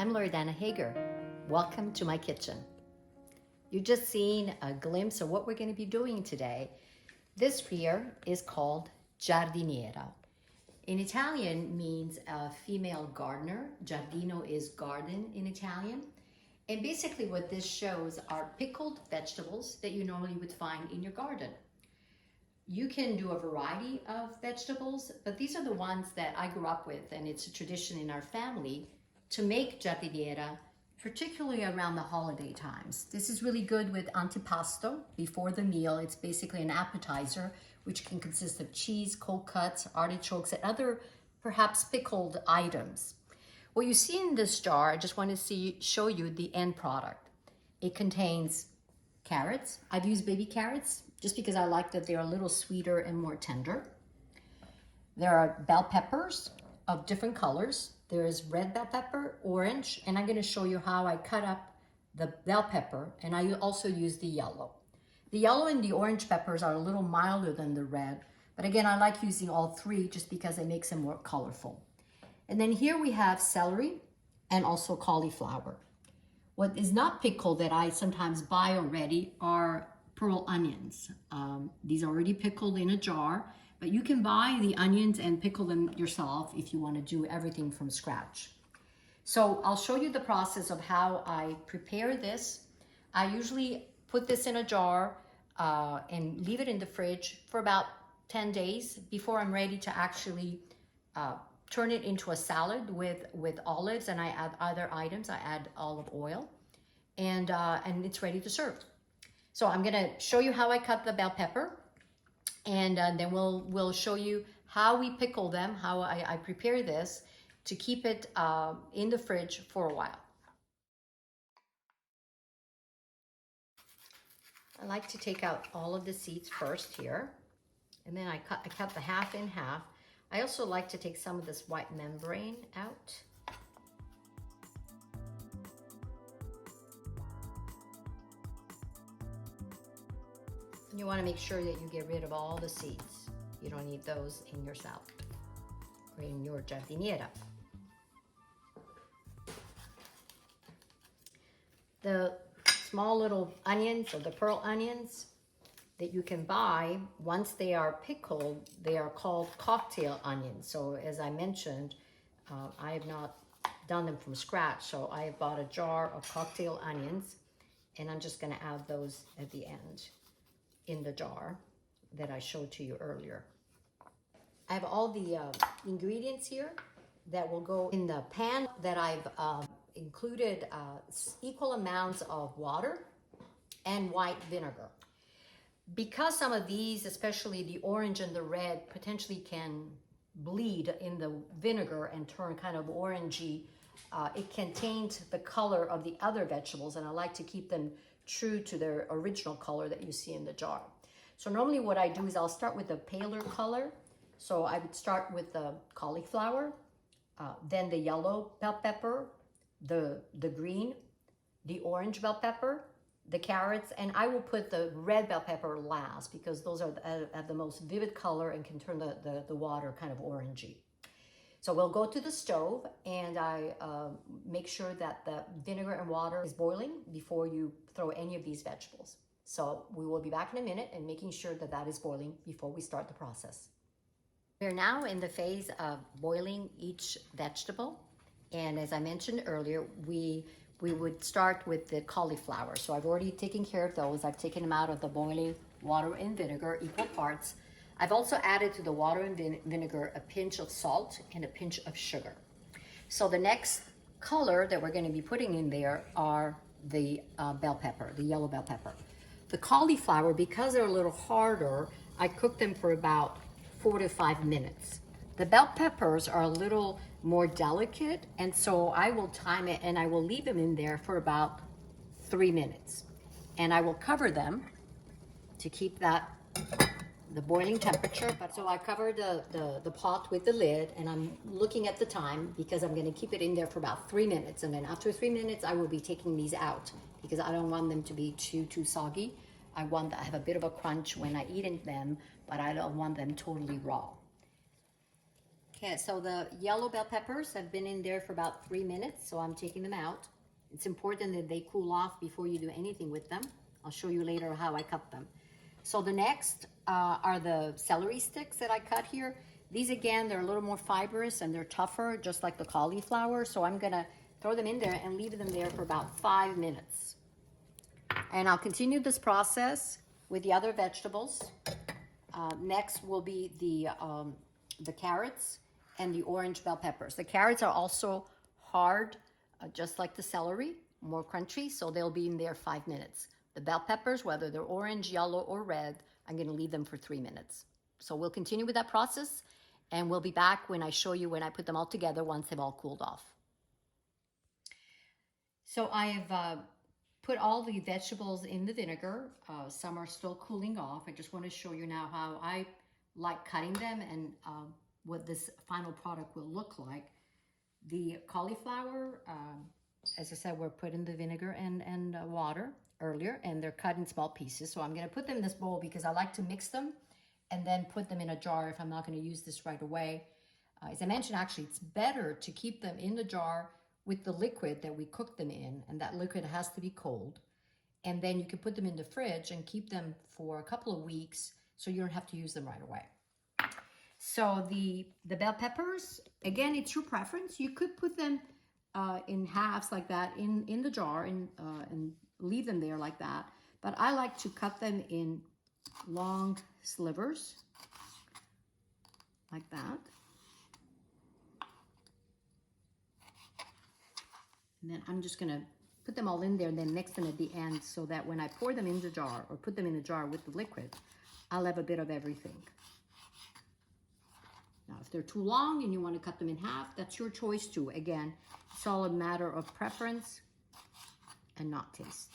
I'm Loredana Hager. Welcome to my kitchen. You've just seen a glimpse of what we're going to be doing today. This here is called Giardiniera. In Italian means a female gardener. Giardino is garden in Italian. And basically what this shows are pickled vegetables that you normally would find in your garden. You can do a variety of vegetables, but these are the ones that I grew up with, and it's a tradition in our family to make giardiniera, particularly around the holiday times. This is really good with antipasto before the meal. It's basically an appetizer, which can consist of cheese, cold cuts, artichokes, and other perhaps pickled items. What you see in this jar, I just want to show you the end product. It contains carrots. I've used baby carrots just because I like that they're a little sweeter and more tender. There are bell peppers of different colors. There is red bell pepper, orange, and I'm going to show you how I cut up the bell pepper, and I also use the yellow. The yellow and the orange peppers are a little milder than the red, but again, I like using all three just because it makes them more colorful. And then here we have celery and also cauliflower. What is not pickled that I sometimes buy already are pearl onions. These are already pickled in a jar, but you can buy the onions and pickle them yourself if you want to do everything from scratch. So I'll show you the process of how I prepare this. I usually put this in a jar and leave it in the fridge for about 10 days before I'm ready to actually turn it into a salad with olives, and I add other items. I add olive oil, and it's ready to serve. So I'm gonna show you how I cut the bell pepper, and then we'll show you how we pickle them, how I prepare this to keep it in the fridge for a while. I like to take out all of the seeds first here, and then I cut the half in half. I also like to take some of this white membrane out. And you want to make sure that you get rid of all the seeds. You don't need those in your salad or in your giardiniera. The small little onions, or the pearl onions, that you can buy, once they are pickled, they are called cocktail onions. So as I mentioned, I have not done them from scratch, so I have bought a jar of cocktail onions, and I'm just gonna add those at the end in the jar that I showed to you earlier. I have all the ingredients here that will go in the pan that I've included equal amounts of water and white vinegar. Because some of these, especially the orange and the red, potentially can bleed in the vinegar and turn kind of orangey, it can taint the color of the other vegetables, and I like to keep them true to their original color that you see in the jar. So normally what I do is I'll start with a paler color. So I would start with the cauliflower, then the yellow bell pepper, the green, the orange bell pepper, the carrots, and I will put the red bell pepper last because those are have the most vivid color and can turn the water kind of orangey. So we'll go to the stove, and I make sure that the vinegar and water is boiling before you throw any of these vegetables. So we will be back in a minute and making sure that that is boiling before we start the process. We're now in the phase of boiling each vegetable, and as I mentioned earlier, we would start with the cauliflower. So I've already taken care of those. I've taken them out of the boiling water and vinegar, equal parts. I've also added to the water and vinegar a pinch of salt and a pinch of sugar. So the next color that we're going to be putting in there are the bell pepper, the yellow bell pepper. The cauliflower, because they're a little harder, I cook them for about 4 to 5 minutes. The bell peppers are a little more delicate, and so I will time it and I will leave them in there for about 3 minutes. And I will cover them to keep the boiling temperature. But so I cover the pot with the lid, and I'm looking at the time because I'm going to keep it in there for about 3 minutes. And then after 3 minutes, I will be taking these out because I don't want them to be too soggy. I want to have a bit of a crunch when I eat them, but I don't want them totally raw. Okay, so the yellow bell peppers have been in there for about 3 minutes, so I'm taking them out. It's important that they cool off before you do anything with them. I'll show you later how I cut them. So the next are the celery sticks that I cut here. These again, they're a little more fibrous and they're tougher, just like the cauliflower. So I'm gonna throw them in there and leave them there for about 5 minutes. And I'll continue this process with the other vegetables. Next will be the carrots and the orange bell peppers. The carrots are also hard, just like the celery, more crunchy, so they'll be in there 5 minutes. The bell peppers, whether they're orange, yellow, or red, I'm gonna leave them for 3 minutes. So we'll continue with that process, and we'll be back when I show you when I put them all together once they've all cooled off. So I have put all the vegetables in the vinegar. Some are still cooling off. I just want to show you now how I like cutting them and what this final product will look like. The cauliflower, as I said, were put in the vinegar and water earlier, and they're cut in small pieces. So I'm going to put them in this bowl because I like to mix them and then put them in a jar if I'm not going to use this right away. As I mentioned, actually, it's better to keep them in the jar with the liquid that we cook them in, and that liquid has to be cold. And then you can put them in the fridge and keep them for a couple of weeks so you don't have to use them right away. So the bell peppers, again, it's your preference. You could put them in halves like that in the jar and leave them there like that. But I like to cut them in long slivers like that. And then I'm just gonna put them all in there and then mix them at the end so that when I pour them in the jar or put them in the jar with the liquid, I'll have a bit of everything. Now, if they're too long and you want to cut them in half, that's your choice too. Again, it's all a matter of preference and not taste.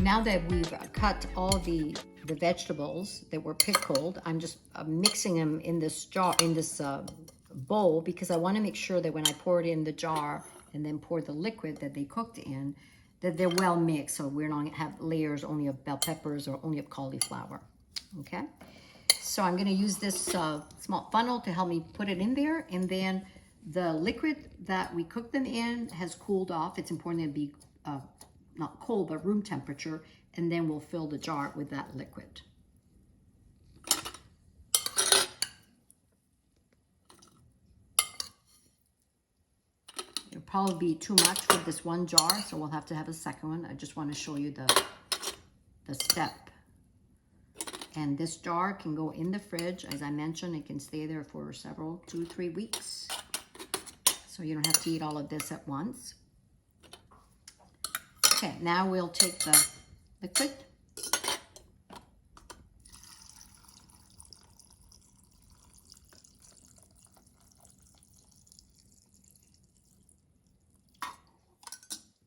Now that we've cut all the vegetables that were pickled, I'm just mixing them in this jar, in this bowl, because I want to make sure that when I pour it in the jar and then pour the liquid that they cooked in, that they're well mixed, so we're not have layers only of bell peppers or only of cauliflower. Okay, so I'm going to use this small funnel to help me put it in there, and then the liquid that we cooked them in has cooled off. It's important to be not cold, but room temperature, and then we'll fill the jar with that liquid. It'll probably be too much with this one jar, so we'll have to have a second one. I just want to show you the step. And this jar can go in the fridge. As I mentioned, it can stay there for several, 2-3 weeks. So you don't have to eat all of this at once. Okay, now we'll take the liquid.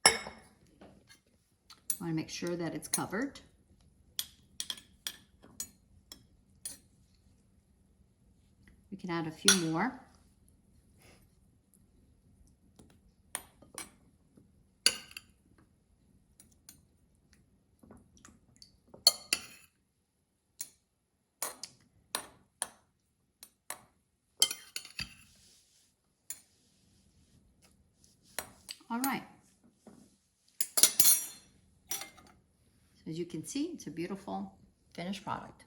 I want to make sure that it's covered. We can add a few more. All right. So as you can see, it's a beautiful finished product.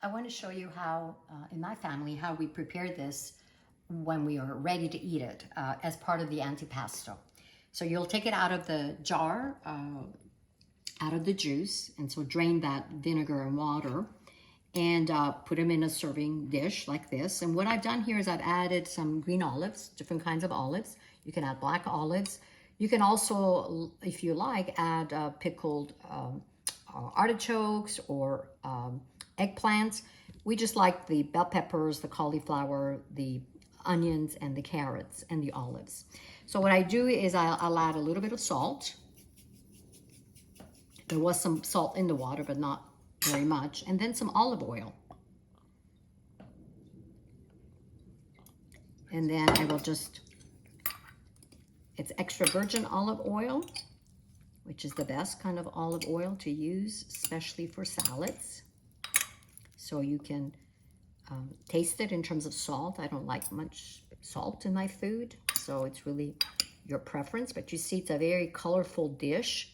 I want to show you how, in my family, how we prepare this when we are ready to eat it as part of the antipasto. So you'll take it out of the jar, out of the juice, and so drain that vinegar and water, and put them in a serving dish like this. And what I've done here is I've added some green olives, different kinds of olives. You can add black olives. You can also, if you like, add pickled artichokes or eggplants. We just like the bell peppers, the cauliflower, the onions, and the carrots, and the olives. So what I do is I'll add a little bit of salt. There was some salt in the water, but not very much. And then some olive oil. And then I will just, it's extra virgin olive oil, which is the best kind of olive oil to use, especially for salads. So you can taste it in terms of salt. I don't like much salt in my food, so it's really your preference. But you see, it's a very colorful dish.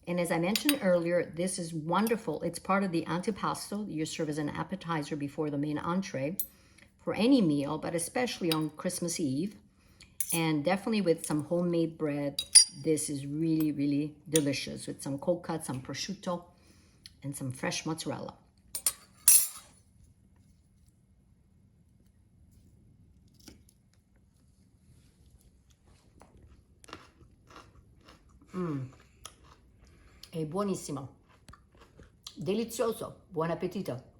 And as I mentioned earlier, this is wonderful. It's part of the antipasto. You serve as an appetizer before the main entree for any meal, but especially on Christmas Eve. And definitely with some homemade bread, this is really, really delicious with some cold cut, some prosciutto, and some fresh mozzarella. È buonissimo, delizioso, buon appetito.